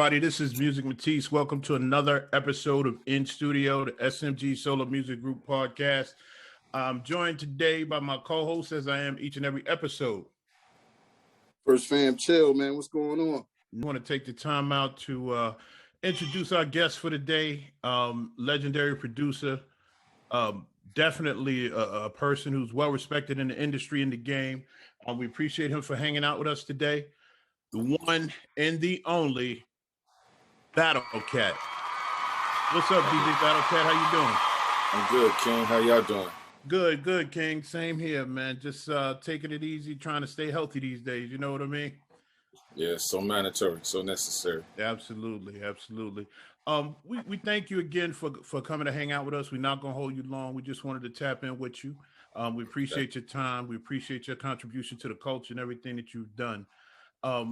Everybody, this is Musiq Matisse. Welcome to another episode of In Studio, the SMG Solo Music Group podcast. I'm joined today by my co-host, as I am each and every episode. First Fam Chill, man. What's going on? I want to take the time out to introduce our guest for the day, legendary producer, definitely a person who's well respected in the industry, in the game. We appreciate him for hanging out with us today. The one and the only Battle Cat. What's up, DJ Battle Cat? How you doing? I'm good, King. How y'all doing? Good, King. Same here, man. Just taking it easy, trying to stay healthy these days. You know what I mean? Yeah, so mandatory, so necessary. Absolutely. We thank you again for coming to hang out with us. We're not gonna hold you long. We just wanted to tap in with you. We appreciate your time. We appreciate your contribution to the culture and everything that you've done. I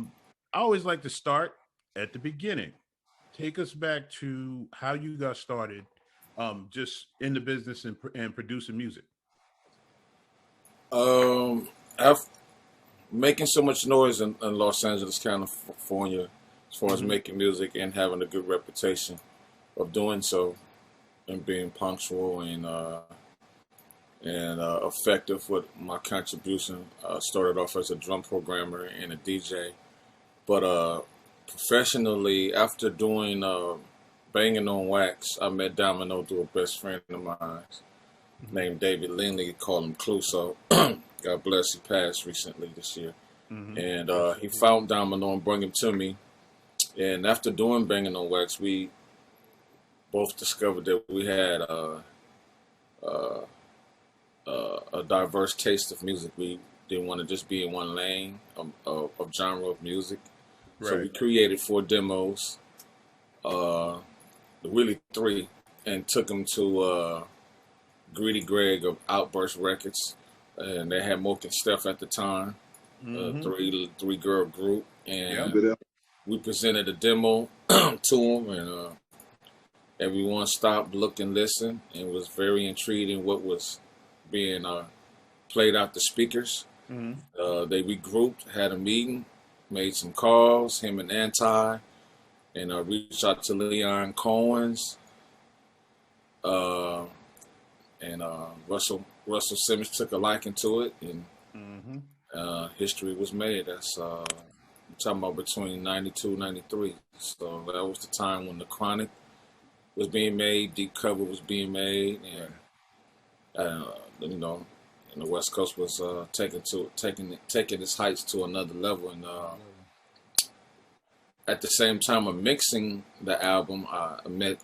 always like to start at the beginning. Take us back to how you got started, just in the business and producing music. I've making so much noise in Los Angeles, California, as far as making music and having a good reputation of doing so, and being punctual and effective with my contribution. Started off as a drum programmer and a DJ, but professionally, after doing Banging on Wax, I met Domino through a best friend of mine named David Lindley. Called him Cluso. God bless, he passed recently this year. And he found Domino and brought him to me. And after doing Banging on Wax, we both discovered that we had a diverse taste of music. We didn't want to just be in one lane of genre of music. Right. So we created 4 demos, really 3, and took them to Greedy Greg of Outburst Records, and they had Moke and Steph at the time, three girl group, and we presented a demo to them, and everyone stopped, looked, and listened, and was very intrigued in what was being played out the speakers. They regrouped, had a meeting, made some calls, him and Anti, and reached out to Leon Cohen's, and Russell Simmons took a liking to it, and history was made. That's I'm talking about between 92 and 93. So that was the time when The Chronic was being made, Deep Cover was being made, and and the West Coast was taking its heights to another level. And at the same time of mixing the album, I met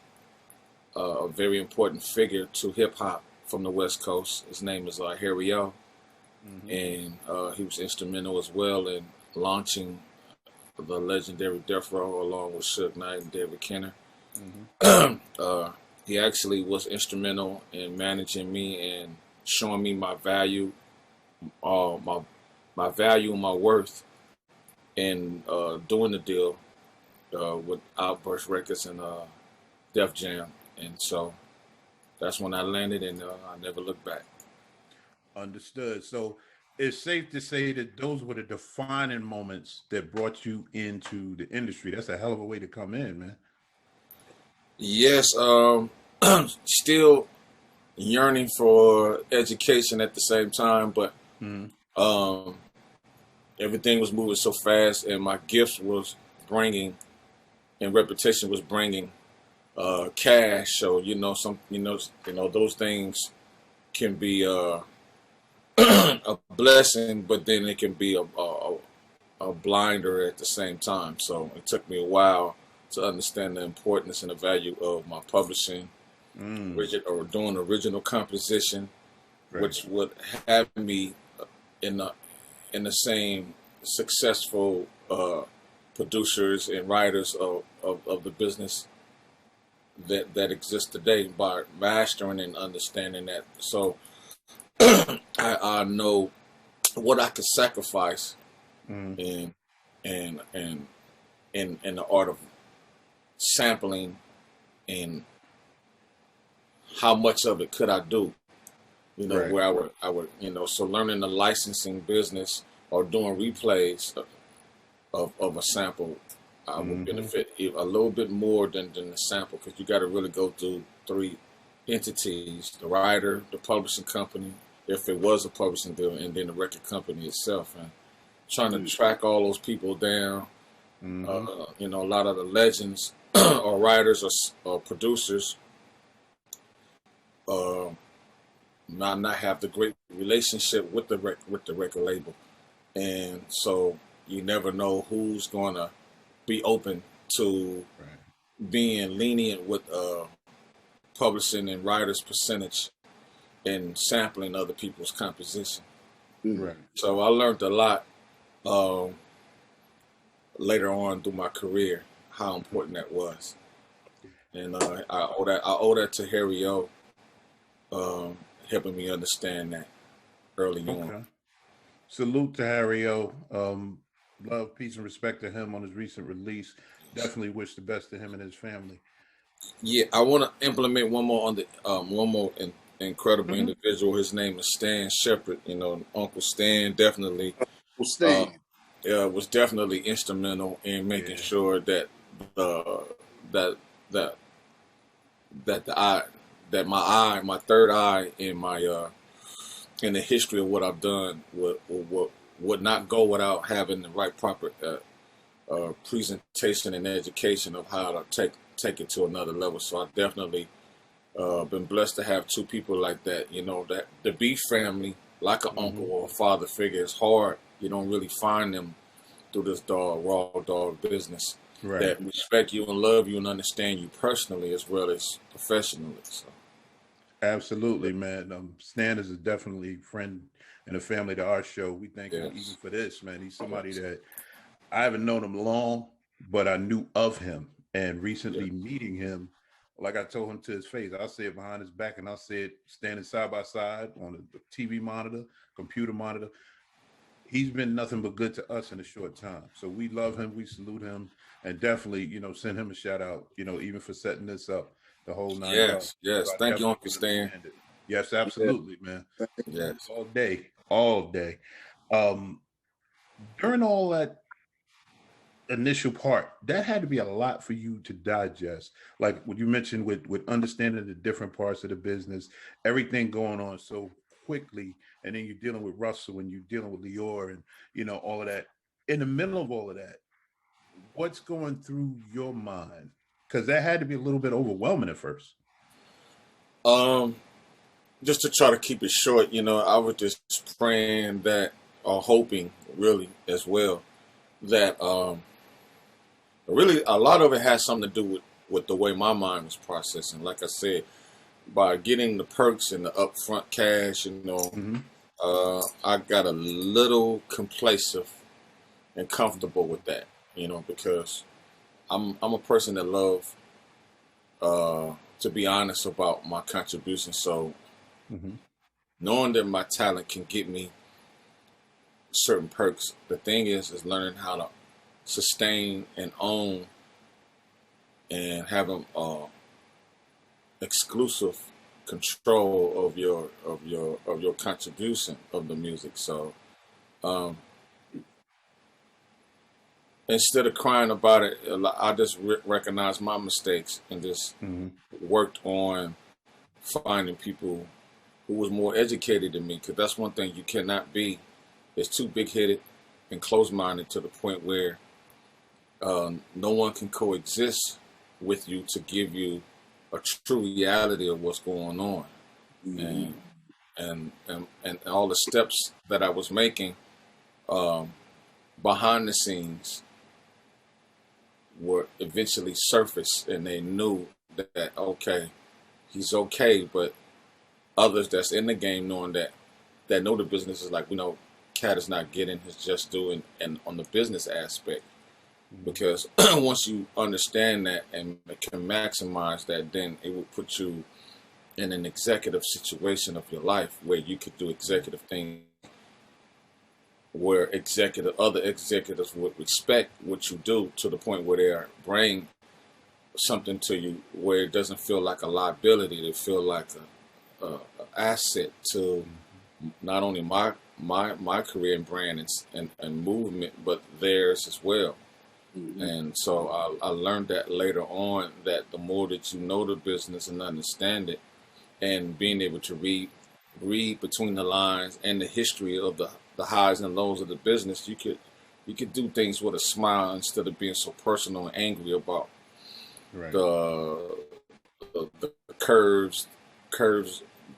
a very important figure to hip hop from the West Coast. His name is Harry O, and he was instrumental as well in launching the legendary Death Row along with Suge Knight and David Kenner. He actually was instrumental in managing me and showing me my value, my value and my worth in doing the deal with Outburst Records and Def Jam. And so that's when I landed, and I never looked back. Understood. So it's safe to say that those were the defining moments that brought you into the industry. That's a hell of a way to come in, man. Yes. Still yearning for education at the same time, but everything was moving so fast, and my gifts was bringing, and reputation was bringing cash. So those things can be a blessing, but then it can be a blinder at the same time. So it took me a while to understand the importance and the value of my publishing, or doing original composition, which would have me in the same successful producers and writers of the business that exists today, by mastering and understanding that. So I know what I could sacrifice in the art of sampling, and how much of it could I do, where I would, so learning the licensing business or doing replays of a sample I would benefit a little bit more than the sample, because you got to really go through three entities: the writer, the publishing company, if it was a publishing deal, and then the record company itself. And trying to track all those people down, you know, a lot of the legends or writers or producers not have the great relationship with the record label, and so you never know who's going to be open to being lenient with publishing and writers' percentage and sampling other people's composition. Right. So I learned a lot later on through my career how important that was, and I owe that to Harry O, helping me understand that early on. Salute to Harry O. Love, peace, and respect to him on his recent release. Definitely wish the best to him and his family. Yeah, I want to implement one more incredible individual. His name is Stan Shepard. You know, Uncle Stan definitely was definitely instrumental in making sure that my third eye in my in the history of what I've done would not go without having the right proper presentation and education of how to take it to another level. So I definitely been blessed to have two people like that. You know, that the Beef family, like an uncle or a father figure, is hard. You don't really find them through this raw dog business that respect you and love you and understand you personally as well as professionally. So. Absolutely, man. Stan is definitely a friend and a family to our show. We thank him even for this, man. He's somebody that I haven't known him long, but I knew of him. And recently meeting him, like I told him to his face, I'll say it behind his back and I'll say it standing side by side on a TV monitor, computer monitor. He's been nothing but good to us in a short time. So we love him, we salute him, and definitely, you know, send him a shout out, you know, even for setting this up. The whole night. Yes. Thank you, Uncle Stan. Yes, absolutely, man. Yes. All day. During all that initial part, that had to be a lot for you to digest. Like what you mentioned with understanding the different parts of the business, everything going on so quickly, and then you're dealing with Russell and you're dealing with Lior and, you know, all of that. In the middle of all of that, what's going through your mind? Because that had to be a little bit overwhelming at first. Just to try to keep it short, you know, I was just praying that, or hoping really as well, that really a lot of it has something to do with the way my mind was processing. Like I said, by getting the perks and the upfront cash, you know, I got a little complacent and comfortable with that, you know, because I'm a person that love to be honest about my contribution. So knowing that my talent can get me certain perks, the thing is learning how to sustain and own and have exclusive control of your contribution of the music. So instead of crying about it, I just recognized my mistakes and just worked on finding people who was more educated than me. Because that's one thing you cannot be, is too big-headed and closed-minded to the point where no one can coexist with you to give you a true reality of what's going on. And all the steps that I was making behind the scenes were eventually surfaced, and they knew that okay, he's okay, but others that's in the game knowing that know the business is like, you know, Cat is not getting his just due and on the business aspect, because once you understand that and can maximize that, then it will put you in an executive situation of your life where you could do executive things, where other executives would respect what you do to the point where they bring something to you where it doesn't feel like a liability. They feel like a asset to not only my career and brand and movement, but theirs as well. And so I learned that later on, that the more that you know the business and understand it, and being able to read between the lines and the history of the highs and lows of the business, you could do things with a smile instead of being so personal and angry about Right. the curves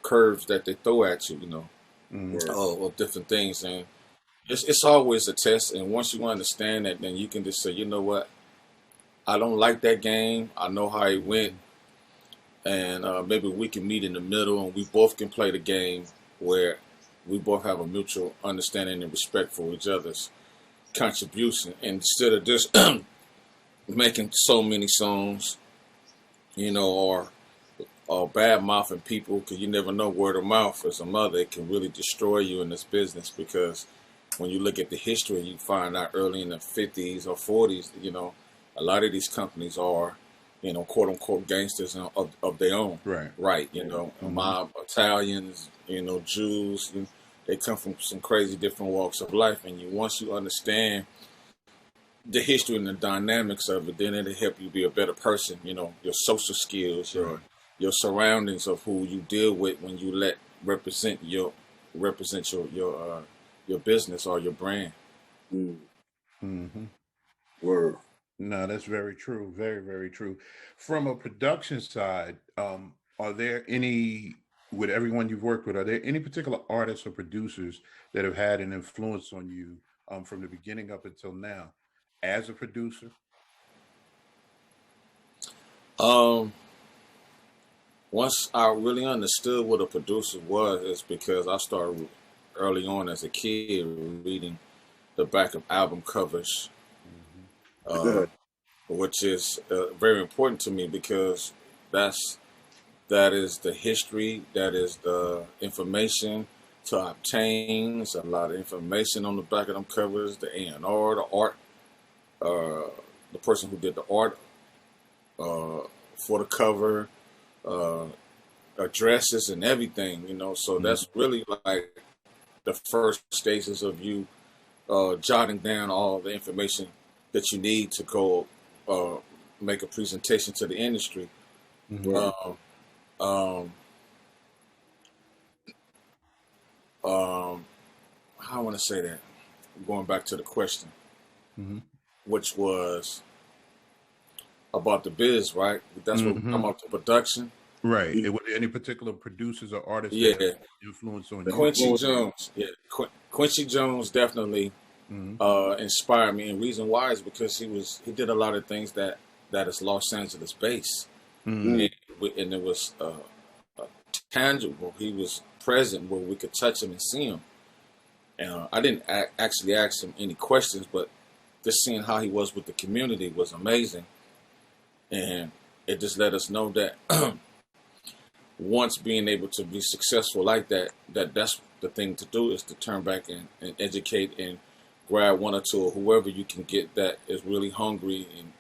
that they throw at you, of different things. And it's always a test. And once you understand that, then you can just say, you know what, I don't like that game. I know how it went. And maybe we can meet in the middle and we both can play the game where we both have a mutual understanding and respect for each other's contribution. Instead of just making so many songs, or bad mouthing people, because you never know, word of mouth as a mother, it can really destroy you in this business. Because when you look at the history, you find out early in the 50s or 40s, a lot of these companies are, quote unquote gangsters of their own. Right. Mob Italians, Jews, they come from some crazy different walks of life. And once you understand the history and the dynamics of it, then it'll help you be a better person. Your social skills, your surroundings of who you deal with when you represent your business or your brand. Word. No, that's very true. Very, very true. From a production side, are there any, with everyone you've worked with, are there any particular artists or producers that have had an influence on you from the beginning up until now as a producer? Once I really understood what a producer was, is because I started early on as a kid reading the back of album covers, which is very important to me, because that is the history, that is the information to obtain. There's a lot of information on the back of them covers, the A&R, the art, the person who did the art for the cover, addresses and everything, so that's really like the first stages of you jotting down all the information that you need to go make a presentation to the industry. How I want to say that, going back to the question, which was about the biz, right? That's what we come up to production. Right. Were there any particular producers or artists Yeah. that had influence on you? Quincy Jones. Yeah. Quincy Jones definitely inspired me. And reason why is because he did a lot of things that is Los Angeles based. And it was tangible. He was present where we could touch him and see him. And I didn't actually ask him any questions, but just seeing how he was with the community was amazing. And it just let us know that once being able to be successful like that's the thing to do, is to turn back and educate and grab one or two, or whoever you can get that is really hungry and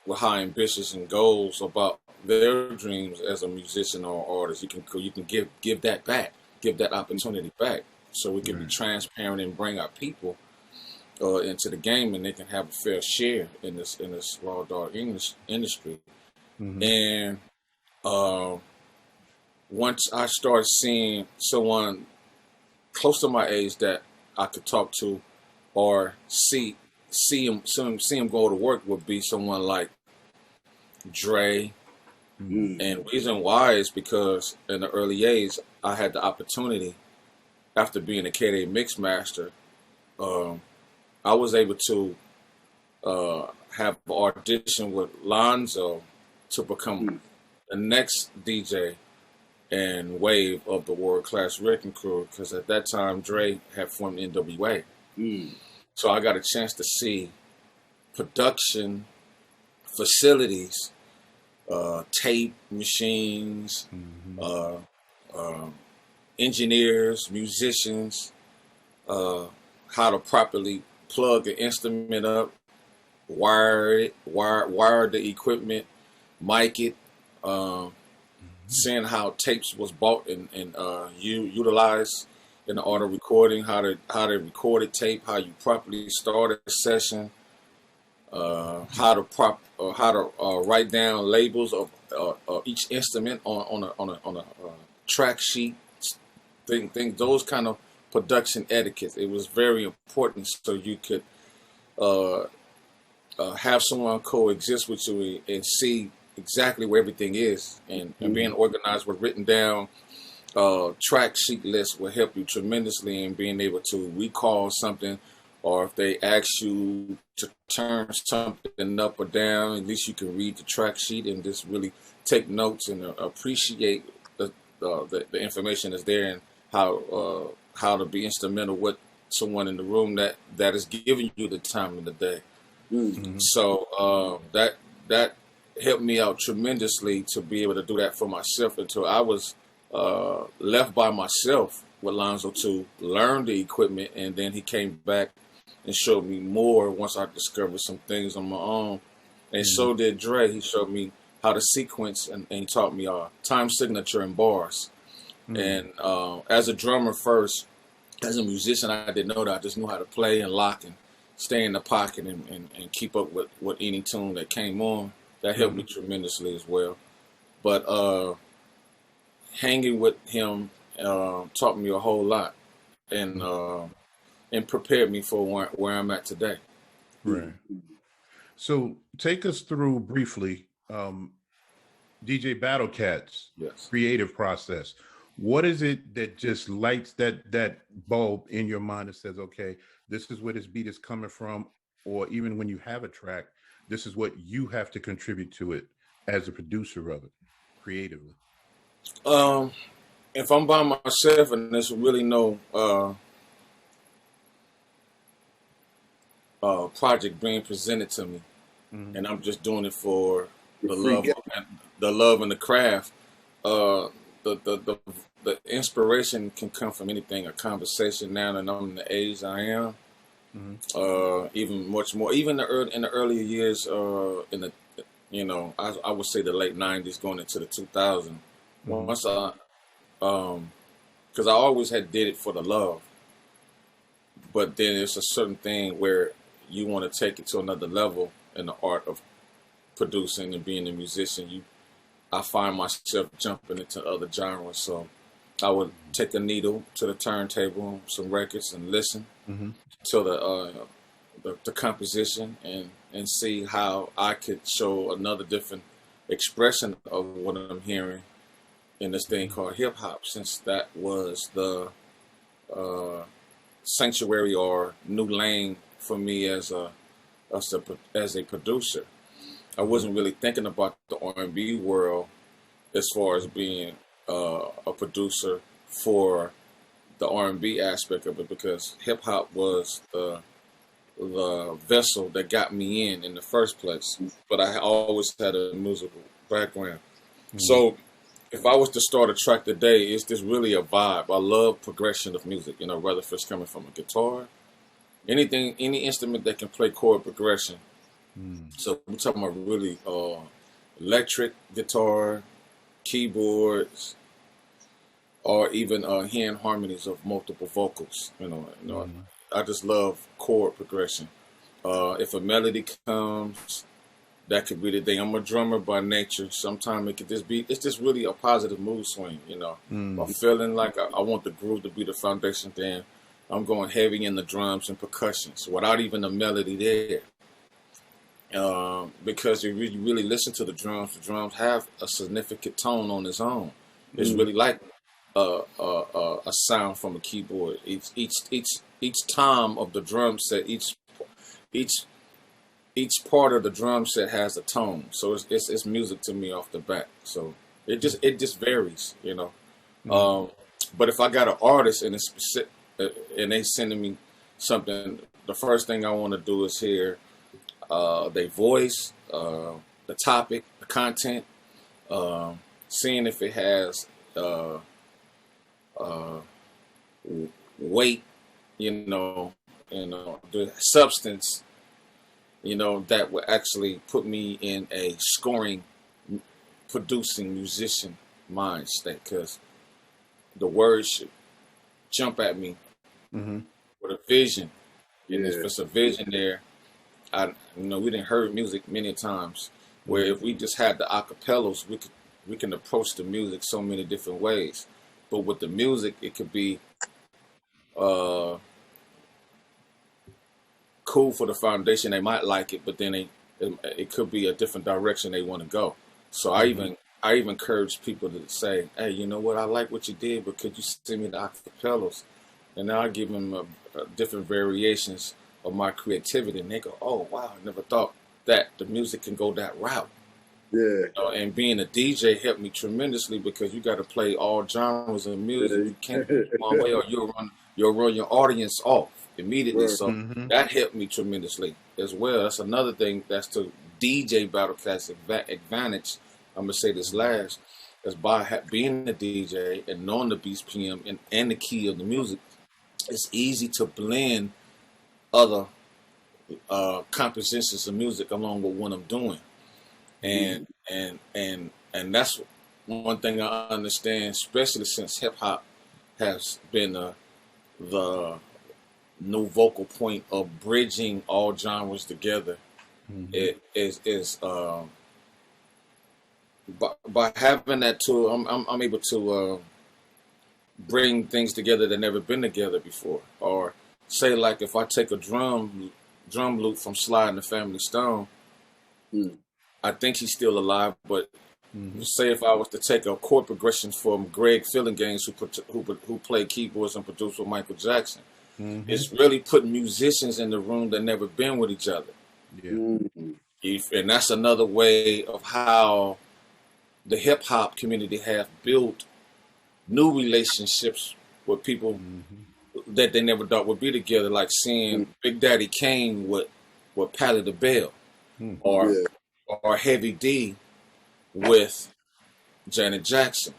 with high ambitions and goals about their dreams as a musician or artist. You can give that back, give that opportunity back, so we can be transparent and bring our people into the game, and they can have a fair share in this raw dog English industry. And once I started seeing someone close to my age that I could talk to or see him go to work, would be someone like Dre. And reason why is because in the early age, I had the opportunity, after being a K-Day mix master, I was able to have an audition with Lonzo to become the next DJ and wave of the World Class Wrecking Crew, because at that time Dre had formed NWA. So I got a chance to see production facilities, tape machines, engineers, musicians, how to properly plug an instrument up, wire the equipment, mic it, seeing how tapes was bought and utilized in the art of recording, how to record a tape, how you properly start a session, how to write down labels of each instrument on a track sheet. Think those kind of production etiquette. It was very important so you could have someone coexist with you and see exactly where everything is, and being organized with written down track sheet lists will help you tremendously in being able to recall something, or if they ask you to turn something up or down, at least you can read the track sheet and just really take notes and appreciate the information that's there, and how to be instrumental with someone in the room that is giving you the time of the day. So that helped me out tremendously to be able to do that for myself until I was left by myself with Lonzo to learn the equipment, and then he came back and showed me more once I discovered some things on my own. And so did Dre. He showed me how to sequence, and he taught me time signature and bars. And as a drummer first, as a musician, I didn't know that. I just knew how to play and lock and stay in the pocket and keep up with any tune that came on. That helped me tremendously as well. But hanging with him taught me a whole lot, and prepared me for where I'm at today. Right. So take us through briefly DJ Battle Cat's creative process. What is it that just lights that bulb in your mind that says, okay, this is where this beat is coming from, or even when you have a track, this is what you have to contribute to it as a producer of it, creatively? If I'm by myself and there's really no project being presented to me, and I'm just doing it for the love and the craft, the inspiration can come from anything. A conversation now that I'm in the age I am, even much more. Even in the earlier years, in the I would say the late '90s, going into the 2000s. Once because I always did it for the love, but then it's a certain thing where you want to take it to another level in the art of producing and being a musician. I find myself jumping into other genres, so I would take a needle to the turntable, some records, and listen to the composition and see how I could show another different expression of what I'm hearing in this thing called hip hop, since that was the sanctuary or new lane for me as a producer. I wasn't really thinking about the R&B world as far as being a producer for the R&B aspect of it, because hip hop was the vessel that got me in the first place. But I always had a musical background. So if I was to start a track today, it's just really a vibe. I love progression of music, whether if it's coming from a guitar, any instrument that can play chord progression. So we're talking about really electric guitar, keyboards, or even hearing harmonies of multiple vocals. I just love chord progression. If a melody comes, that could be the thing. I'm a drummer by nature. Sometimes it could just be, it's just really a positive mood swing, I'm feeling like I want the groove to be the foundation, then I'm going heavy in the drums and percussions without even a melody there. Because you really listen to the drums have a significant tone on its own. It's really like a sound from a keyboard. Each time of the drum set, each part of the drum set has a tone. So it's music to me off the bat. So it just varies, But if I got an artist and it's specific, and they sending me something, the first thing I want to do is hear their voice, the topic, the content, seeing if it has weight, the substance, that will actually put me in a scoring, producing musician mind state, because the words should jump at me with a vision. And if it's a vision there, we didn't heard music many times where if we just had the acapellas, we can approach the music so many different ways. But with the music, it could be cool for the foundation. They might like it, but then it could be a different direction they want to go. So I even encourage people to say, hey, you know what? I like what you did, but could you send me the acapellas? And I'll give them different variations of my creativity. And they go, oh, wow, I never thought that the music can go that route. Yeah. And being a DJ helped me tremendously because you got to play all genres of music. You can't go one way or you'll run your audience off immediately. Right. So that helped me tremendously as well. That's another thing that's to DJ Battlecast advantage. I'm going to say this last, is by being a DJ and knowing the beats PM and the key of the music, it's easy to blend other compositions of music along with what I'm doing. And that's one thing I understand, especially since hip hop has been the new vocal point of bridging all genres together. It is by having that tool, I'm able to bring things together that never been together before. Or say like if I take a drum loop from Sly and the Family Stone. I think he's still alive, but say if I was to take a chord progression from Greg Fillinganes, who played keyboards and produced with Michael Jackson, it's really putting musicians in the room that never been with each other. And that's another way of how the hip hop community have built new relationships with people that they never thought would be together, like seeing Big Daddy Kane with Patti LaBelle, or Heavy D with Janet Jackson.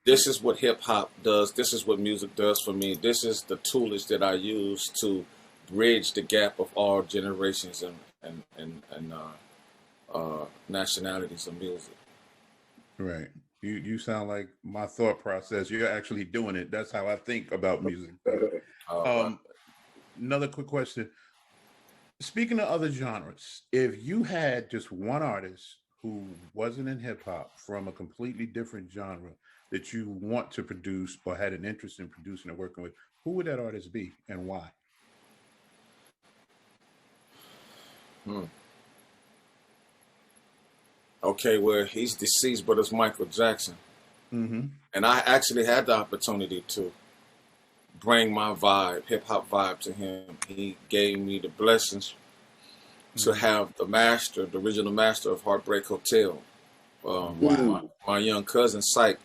This is what hip hop does. This is what music does for me. This is the toolage that I use to bridge the gap of all generations and nationalities of music. Right. You sound like my thought process. You're actually doing it. That's how I think about music. Another quick question. Speaking of other genres, if you had just one artist who wasn't in hip hop from a completely different genre that you want to produce or had an interest in producing or working with, who would that artist be and why? Okay, well, he's deceased, but it's Michael Jackson. And I actually had the opportunity to bring my vibe, hip hop vibe to him. He gave me the blessings to have the original master of Heartbreak Hotel. My young cousin Syke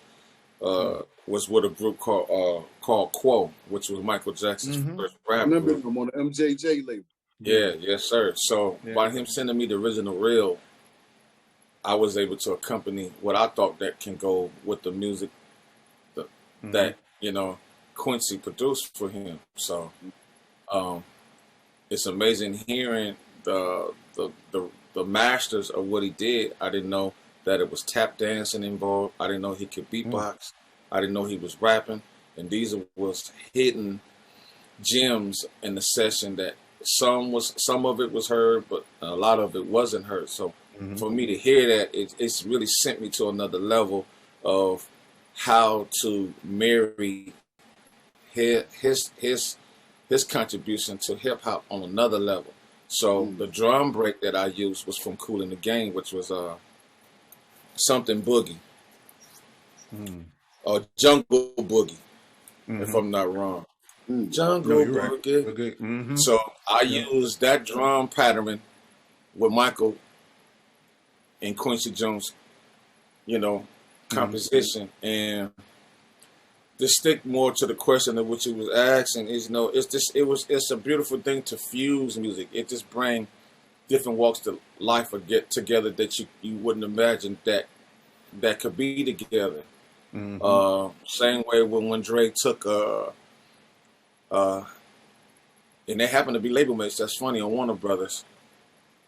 was with a group called Quo, which was Michael Jackson's first rap group. I remember him on the MJJ label. Yeah, yes, sir. So by him sending me the original reel, I was able to accompany what I thought that can go with the music that Quincy produced for him. So it's amazing hearing the masters of what he did. I didn't know that it was tap dancing involved. I didn't know he could beatbox. I didn't know he was rapping. And these was hidden gems in the session that some of it was heard, but a lot of it wasn't heard. So for me to hear that, it's really sent me to another level of how to marry his contribution to hip hop on another level. So the drum break that I used was from Kool and the Gang, which was something boogie, or jungle boogie, if I'm not wrong. Jungle boogie. Right. Okay. So I used that drum pattern with Michael and Quincy Jones, composition. And to stick more to the question of what you was asking is, it's a beautiful thing to fuse music. It just brings different walks to life or get together that you wouldn't imagine that could be together. Same way when Dre took and they happen to be label mates. That's funny, on Warner Brothers.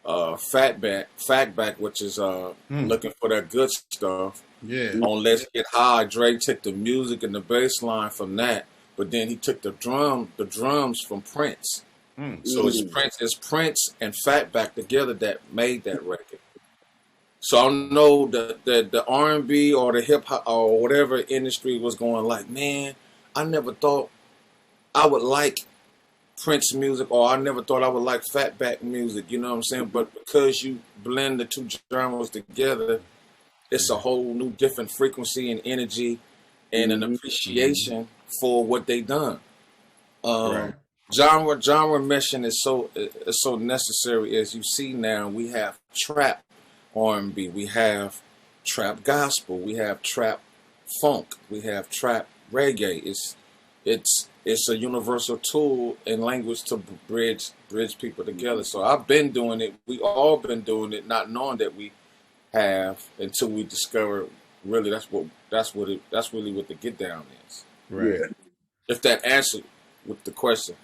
Fatback, which is looking for that good stuff. Yeah. On Let's Get High, Dre took the music and the bass line from that, but then he took the drums from Prince So it's Prince and Fatback together that made that record. So I know the R&B or the hip hop or whatever industry was going like, man, I never thought I would like Prince music, or I never thought I would like Fatback music. You know what I'm saying? But because you blend the two genres together, it's a whole new different frequency and energy and an appreciation for what they done. Right. Genre meshing is so necessary. As you see now, we have trap R&B, we have trap gospel, we have trap funk, we have trap reggae. It's a universal tool in language to bridge people together. So I've been doing it. We all been doing it, not knowing that we have, until we discover really that's really what the get down is. Right. Yeah. If that answered with the question.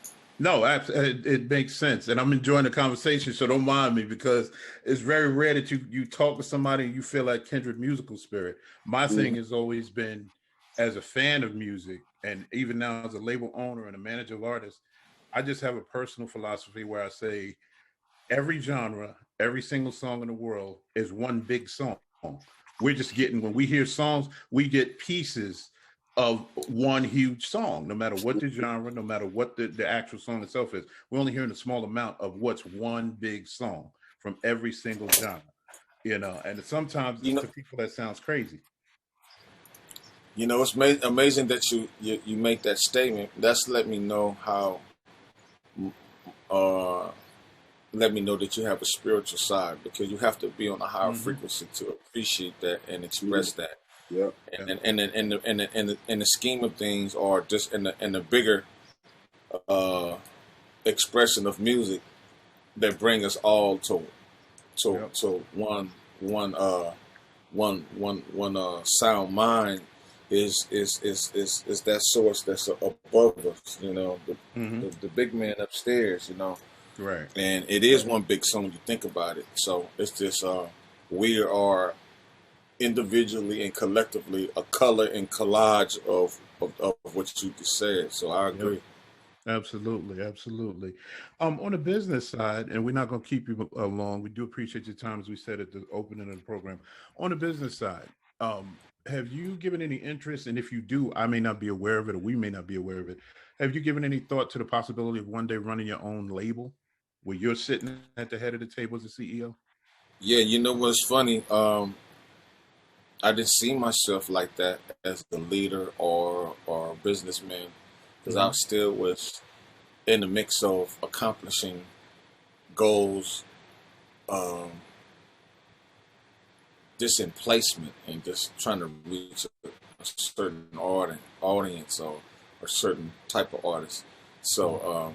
No, it makes sense, and I'm enjoying the conversation. So don't mind me, because it's very rare that you talk to somebody and you feel like kindred musical spirit. My thing has always been, as a fan of music, and even now as a label owner and a manager of artists, I just have a personal philosophy where I say every genre, every single song in the world is one big song. We're just getting, when we hear songs, we get pieces of one huge song, no matter what the genre, no matter what the actual song itself is. We're only hearing a small amount of what's one big song from every single genre, and sometimes to people that sounds crazy. It's amazing that you make that statement. That's let me know that you have a spiritual side, because you have to be on a higher frequency to appreciate that and express that. Yeah. And in the scheme of things, or just in the bigger expression of music that bring us all to one sound mind is that source that's above us, the big man upstairs, Right. And it is one big song when you think about it. So it's just we are individually and collectively a color and collage of what you just said. So I agree. Absolutely. On the business side, and we're not going to keep you long. We do appreciate your time, as we said at the opening of the program. On the business side, have you given any interest? And if you do, I may not be aware of it, or we may not be aware of it. Have you given any thought to the possibility of one day running your own label, where you're sitting at the head of the table as a CEO? Yeah, what's funny? I didn't see myself like that as a leader or a businessman, because I still was in the mix of accomplishing goals, just in placement and just trying to reach a certain audience or a certain type of artist. So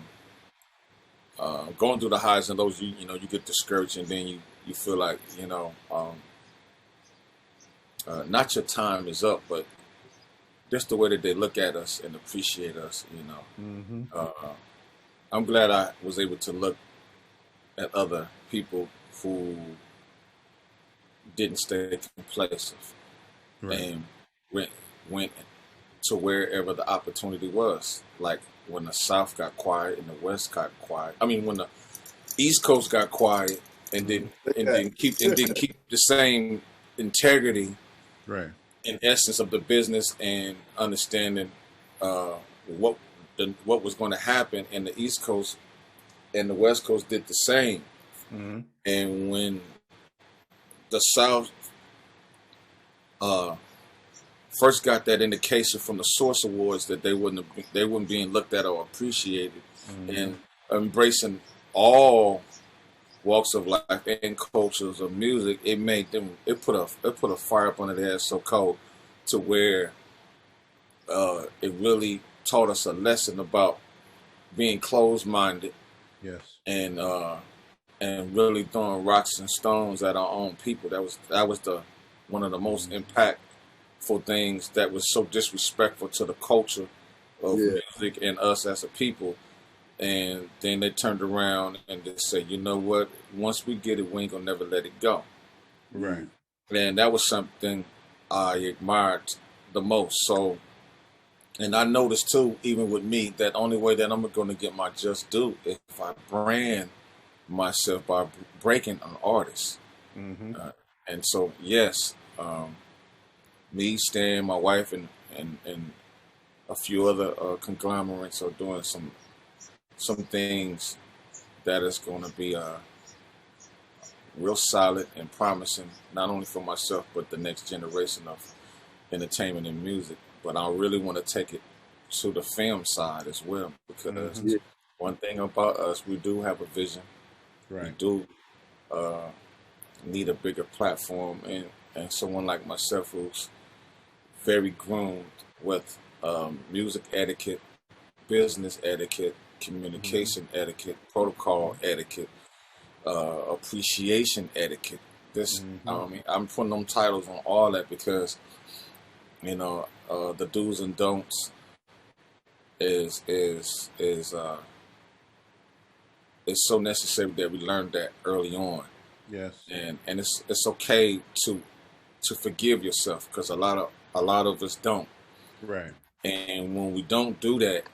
going through the highs and lows, you get discouraged, and then you feel like not your time is up, but just the way that they look at us and appreciate us, I'm glad I was able to look at other people who didn't stay complacent and went to wherever the opportunity was. Like when the South got quiet and the West got quiet. I mean, when the East Coast got quiet and didn't keep the same integrity, right, in essence of the business, and understanding what was going to happen, and the East Coast and the West Coast did the same. And when the South first got that indication from the Source Awards that they weren't being looked at or appreciated, and embracing all walks of life and cultures of music, it put a fire up under their ass so cold, to where it really taught us a lesson about being closed-minded, and really throwing rocks and stones at our own people. That was one of the most impactful things, that was so disrespectful to the culture of music and us as a people. And then they turned around and they said, you know what? Once we get it, we ain't gonna never let it go. Right. And that was something I admired the most. So And I noticed too, even with me, that only way that I'm going to get my just due is if I brand myself by breaking an artist. Mm-hmm. And so, yes, me, Stan, my wife, and a few other conglomerates are doing some things that is going to be real solid and promising, not only for myself but the next generation of entertainment and music. But I really want to take it to the film side as well, because Mm-hmm. one thing about us, we do have a vision. We Right. do uh, need a bigger platform, and someone like myself who's very groomed with music etiquette, business etiquette, communication etiquette, protocol etiquette, appreciation etiquette. This, Mm-hmm. I mean, I'm putting them titles on all that because the do's and don'ts is is so necessary that we learned that early on, Yes. and it's okay to forgive yourself, because a lot of us don't, Right. and when we don't do that,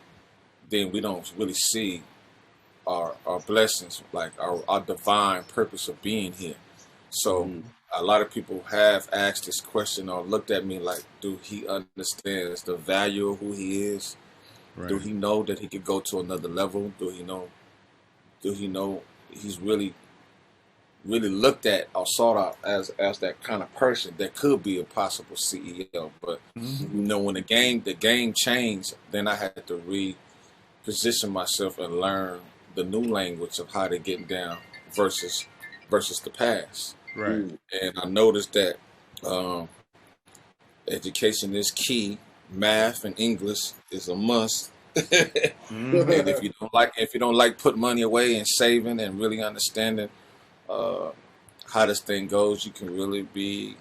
then we don't really see our blessings, like our divine purpose of being here. So Mm-hmm. a lot of people have asked this question or looked at me like, do he understands the value of who he is? Do Right. he know that he could go to another level? Do he know he's really looked at or sought out as that kind of person that could be a possible CEO? But Mm-hmm. when the game changed, then I had to reposition myself and learn the new language of how to get down versus the past. Right. And I noticed that um, education is key. Math and English is a must. Mm-hmm. And if you don't like putting money away and saving and really understanding uh, how this thing goes, you can really be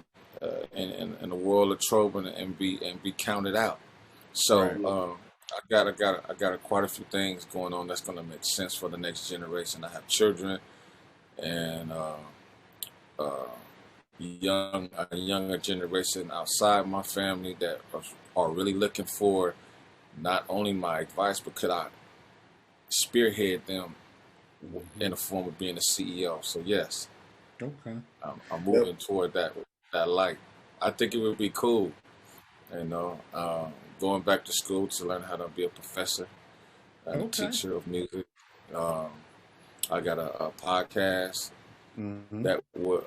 in a world of trouble and be counted out. So Right. I got quite a few things going on that's going to make sense for the next generation. I have children and uh, a younger generation outside my family that are really looking for not only my advice, but could I spearhead them in the form of being a CEO. So yes, Okay. I'm Yep. moving toward that light. I think it would be cool, you know, going back to school to learn how to be a professor and a Okay. teacher of music. Um, I got a podcast Mm-hmm. that would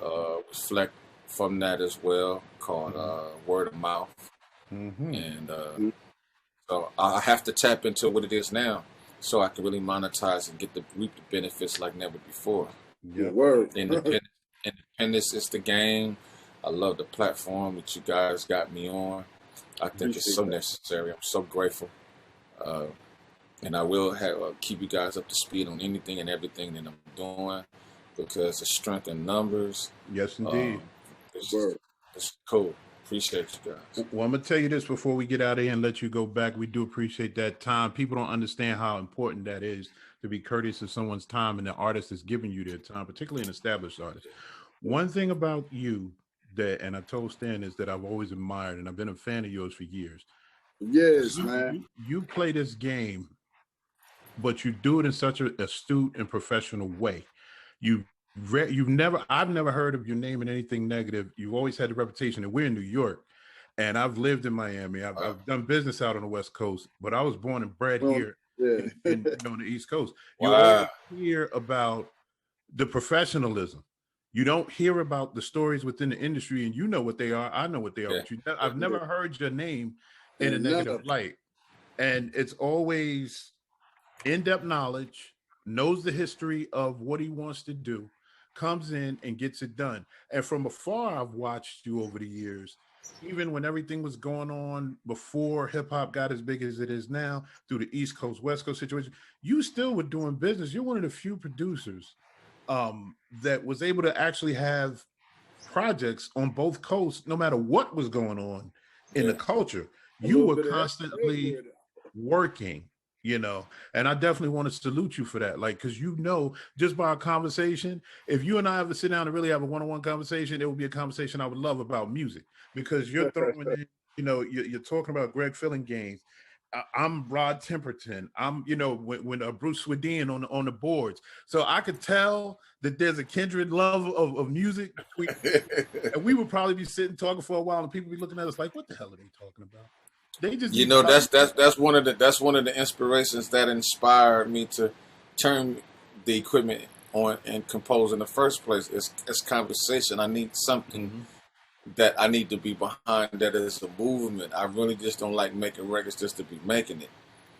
reflect from that as well, called Mm-hmm. Word of Mouth, Mm-hmm. and so I have to tap into what it is now, so I can really monetize and reap the benefits like never before. Good Yep. word. Independence is the game. I love the platform that you guys got me on. I think it's Appreciate so that. necessary. I'm so grateful, uh, and I will keep you guys up to speed on anything and everything that I'm doing, because the strength in numbers. Yes, Um, indeed. it's, Word. it's cool. Appreciate you guys. Well, I'm gonna tell you this before we get out of here and let you go back. We do appreciate that time. People don't understand how important that is to be courteous of someone's time, and the artist is giving you their time, particularly an established artist. One thing about you that, and I told Stan, is that I've always admired, and I've been a fan of yours for years. Yes, You man. you play this game, but you do it in such an astute and professional way. You you've never I've never heard of you naming anything negative. You've always had the reputation that we're in New York, and I've lived in Miami. Uh, I've done business out on the West Coast, but I was born and bred Well, here yeah. in on the East Coast. You wow. always hear about the professionalism. You don't hear about the stories within the industry, and you know what they are. I know what they are, Yeah. but Yeah. I've Yeah. never heard your name in a And none negative of it. light, and it's always in-depth knowledge, knows the history of what he wants to do, comes in and gets it done. And from afar, I've watched you over the years, even when everything was going on before hip hop got as big as it is now, through the East Coast, West Coast situation, you still were doing business. You're one of the few producers that was able to actually have projects on both coasts, no matter what was going on in the Yeah. culture. A You little were bit of constantly everywhere. working, and I definitely want to salute you for that. Like, because just by a conversation, if you and I ever sit down and really have a one-on-one conversation, it will be a conversation I would love about music, because you're throwing in, you're talking about Greg Filling games. I'm Rod Temperton. I'm, when Bruce Swedien on the boards. So I could tell that there's a kindred love of music between, and we would probably be sitting talking for a while, and people be looking at us like, "What the hell are they talking about?" They just, that's one of the inspirations that inspired me to turn the equipment on and compose in the first place. It's conversation. I need something that I need to be behind. That is a movement. I really just don't like making records just to be making it.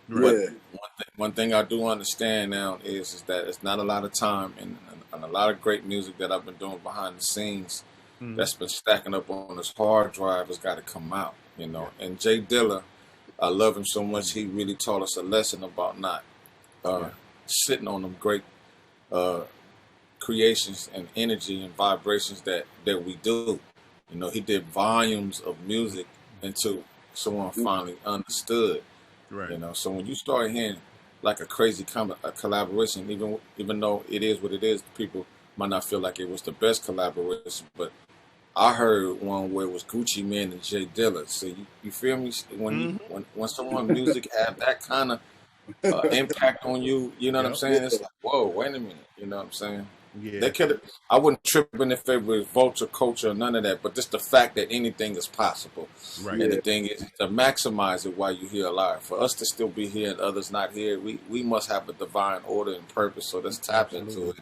Yeah. But one thing I do understand now is that it's not a lot of time and a lot of great music that I've been doing behind the scenes that's been stacking up on this hard drive has got to come out. And Jay Dilla, I love him so much. He really taught us a lesson about not sitting on them great creations and energy and vibrations that we do. He did volumes of music until someone finally understood. right. So when you start hearing like a crazy a collaboration, even though it is what it is, people might not feel like it was the best collaboration, but I heard one where it was Gucci Mane and Jay Dilla. So you feel me? When someone's music have that kind of impact on you, you know what I'm saying? It's like, whoa, wait a minute. You know what I'm saying? Yeah. I wouldn't trip in if it was vulture culture or none of that, but just the fact that anything is possible. Right. And the thing is to maximize it while you're here alive. For us to still be here and others not here, we must have a divine order and purpose. So let's tap into it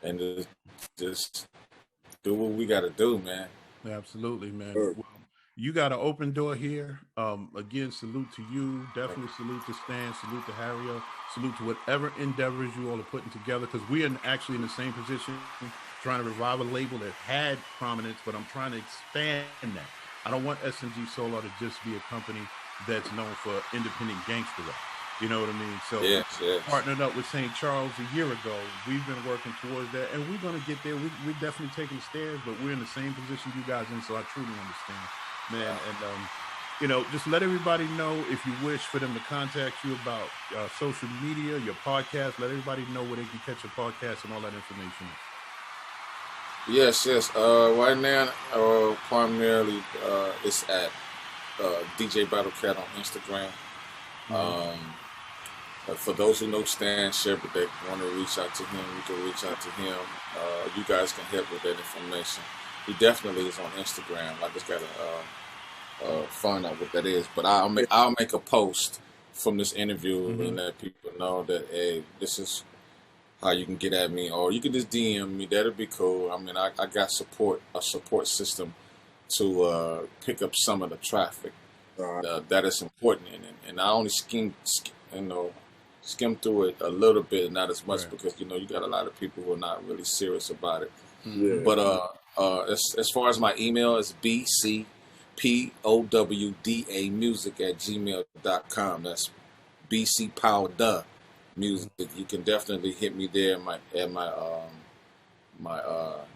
and just do what we got to do, man. Absolutely, man. Well, you got an open door here. Again, salute to you. Definitely salute to Stan. Salute to Harrio. Salute to whatever endeavors you all are putting together, because we are actually in the same position, trying to revive a label that had prominence, but I'm trying to expand that. I don't want S&G Solar to just be a company that's known for independent gangster rap. You know what I mean? So partnered up with St. Charles a year ago. We've been working towards that, and we're going to get there. We're definitely taking the stairs, but we're in the same position you guys in, so I truly understand, man. And, just let everybody know, if you wish for them to contact you about social media, your podcast, let everybody know where they can catch your podcast and all that information. Yes. Right now, primarily, it's at DJ Battlecat on Instagram. For those who know Stan Shepard that want to reach out to him, you can reach out to him. You guys can help with that information. He definitely is on Instagram. I just gotta find out what that is. But I'll make a post from this interview and let people know that, hey, this is how you can get at me, or you can just DM me. That'll be cool. I mean, I got a support system to pick up some of the traffic that is important, and I only skim through it a little bit, not as much, because you got a lot of people who are not really serious about it. But as far as my email is bcpowda music@gmail.com. That's bcpowda music. You can definitely hit me there at my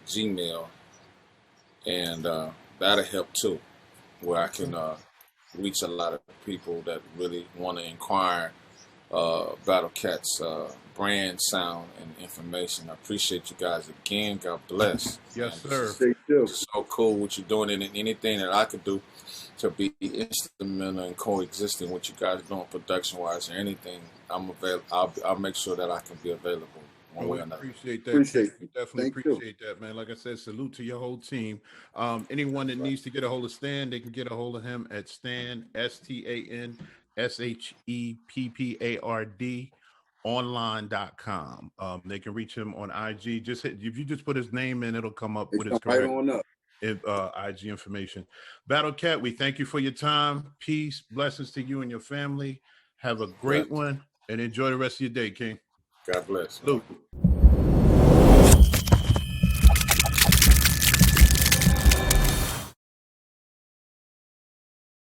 Gmail, and that'll help too, where I can reach a lot of people that really want to inquire Battle Cat's brand, sound, and information. I appreciate you guys again. God bless. Yes, sir. It's so cool what you're doing, and anything that I could do to be instrumental and coexisting with you guys doing production-wise or anything, I'm available. I'll make sure that I can be available. We appreciate that. We definitely appreciate that, man. Like I said, salute to your whole team. Anyone that needs to get a hold of Stan, they can get a hold of him at Stan, StanSheppard online.com. They can reach him on IG. If you just put his name in, it'll come up with his correct IG information. Battle Cat, we thank you for your time. Peace, blessings to you and your family. Have a great one, and enjoy the rest of your day, King. God bless. Salute.